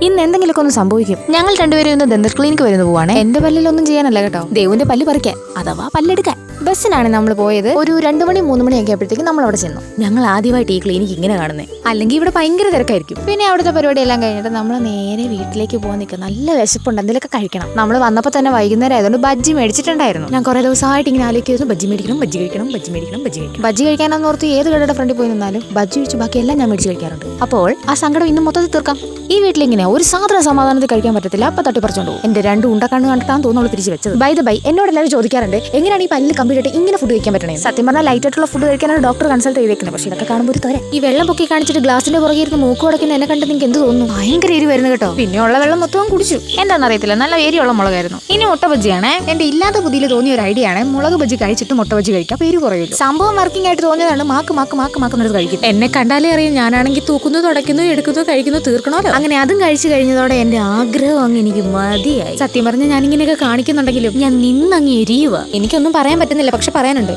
ഇന്ന് എന്തെങ്കിലുമൊക്കെ ഒന്ന് സംഭവിക്കും. ഞങ്ങൾ രണ്ടുപേരും ഇന്ന് ദന്തൽ ക്ലിനിക്ക് വരുന്ന പോവാണ്. എന്റെ പല്ലിലൊന്നും ചെയ്യാനല്ല കേട്ടോ, ദേവുന്റെ പല്ല് പറിക്കാൻ അഥവാ പല്ലെടുക്കാൻ. ബസ്സിനാണ് നമ്മൾ പോയത്. ഒരു 2 മണി 3 മണിയൊക്കെ ആയപ്പോഴത്തേക്കും നമ്മൾ അവിടെ ചെന്നു. ഞങ്ങൾ ആദ്യമായിട്ട് ഈ ക്ലിനിക്ക് ഇങ്ങനെ കാണുന്നത്, അല്ലെങ്കിൽ ഇവിടെ ഭയങ്കര തിരക്കായിരിക്കും. പിന്നെ അവിടുത്തെ പരിപാടി എല്ലാം കഴിഞ്ഞിട്ട് നമ്മൾ നേരെ വീട്ടിലേക്ക് പോകാൻ നിൽക്കുക. നല്ല വിശപ്പുണ്ട്, എന്തെങ്കിലുമൊക്കെ കഴിക്കണം. നമ്മൾ വന്നപ്പോൾ തന്നെ വൈകുന്നേരം ആയതുകൊണ്ട് ബജ്ജി മേടിച്ചിട്ടുണ്ടായിരുന്നു. ഞാൻ കുറെ ദിവസമായിട്ട് ഇങ്ങനെ ആലോചിക്കുന്നു, ബജ്ജി മേടിക്കണം, ബജ്ജി കഴിക്കണം, ബജ്ജി മേടിക്കണം, ബജ്ജി കഴിക്കണം. ബജ്ജി കഴിക്കാനെന്ന് ഓർത്ത് ഏത് കടയുടെ ഫ്രണ്ടിൽ പോയി നിന്നാലും ബജ്ജി ഒഴിച്ച് ബാക്കിയെല്ലാം ഞാൻ മേടിച്ച് കഴിക്കാറുണ്ട്. അപ്പോൾ ആ സങ്കടം ഇന്ന് മൊത്തത്തിൽ തീർക്കാം. ഈ വീട്ടിലിങ്ങനെ ഒരു സാധാരണ സമാധാനത്തിൽ കഴിക്കാൻ പറ്റത്തില്ല. അപ്പൊ തട്ടിപ്പറിച്ചോണ്ട് പോകും. എന്റെ 2 ഉണ്ടക്കണ്ണ് കണ്ടിട്ടാണ് തോന്നുന്നു തിരിച്ചു വെച്ചത്. ബൈ എന്നോട് എല്ലാവരും ചോദിക്കാറുണ്ട്, എങ്ങനെയാണ് ഈ പല്ല് കമ്പ്ലീറ്റ് ആയിട്ട് ഇങ്ങനെ ഫുഡ് കഴിക്കാൻ പറ്റണേ. സത്യം പറഞ്ഞാൽ ലൈറ്റ് ആയിട്ടുള്ള ഫുഡ് കഴിക്കാനാണ് ഡോക്ടർ കൺസൾട്ട് ചെയ്തേക്കുന്നത്. പക്ഷേ ഇതൊക്കെ കാണുമ്പോൾ ഒരു തോര. ഈ വെള്ളം പൊക്കി കാണിച്ചിട്ട് ഗ്ലാസിന്റെ പുറകെ ഇരുന്ന് മൂക്ക് ഉടക്കുന്ന എന്നെ കണ്ട് നിങ്ങൾക്ക് എന്ത് തോന്നുന്നു? ഭയങ്കര എരി വരുന്നു കേട്ടോ. പിന്നെ ഉള്ള വെള്ളം മൊത്തം കുടിച്ചു. എന്താണെന്ന് അറിയത്തില്ല, നല്ല എരിയുള്ള മുളകായിരുന്നു. ഇനി മുട്ട ബജ്ജിയാണ്. എന്റെ ഇല്ലാത്ത ബുദ്ധിയിൽ തോന്നിയ ഒരു ഐഡിയ ആണ്. മുളക് ബജ്ജി കഴിച്ചിട്ട് മുട്ട ബജ്ജി കഴിക്കാം, പേര് കുറയുള്ളൂ. സംഭവം വർക്കിംഗ് ആയിട്ട് തോന്നിയതാണ്. മാക്ക് മാക്ക് മാക്ക് മാക്കുന്നത് കഴിക്കും. എന്നെ കണ്ടാലേ അറിയാം, ഞാനാണെങ്കിൽ തൂക്കുന്നു, തുടയ്ക്കുന്നു, എടുക്കുന്നു, കഴിക്കുന്നു, തീർക്കണമല്ലോ. അങ്ങനെ അതും കഴിച്ചു കഴിഞ്ഞതോടെ എന്റെ ആഗ്രഹം അങ്ങ് എനിക്ക് മതിയായി. സത്യം പറഞ്ഞാൽ ഞാനിങ്ങനെയൊക്കെ കാണിക്കുന്നുണ്ടെങ്കിലും ഞാൻ നിന്നങ്ങ് എരിയുക. എനിക്കൊന്നും പറയാൻ പറ്റുന്നില്ല, പക്ഷെ പറയാനുണ്ട്.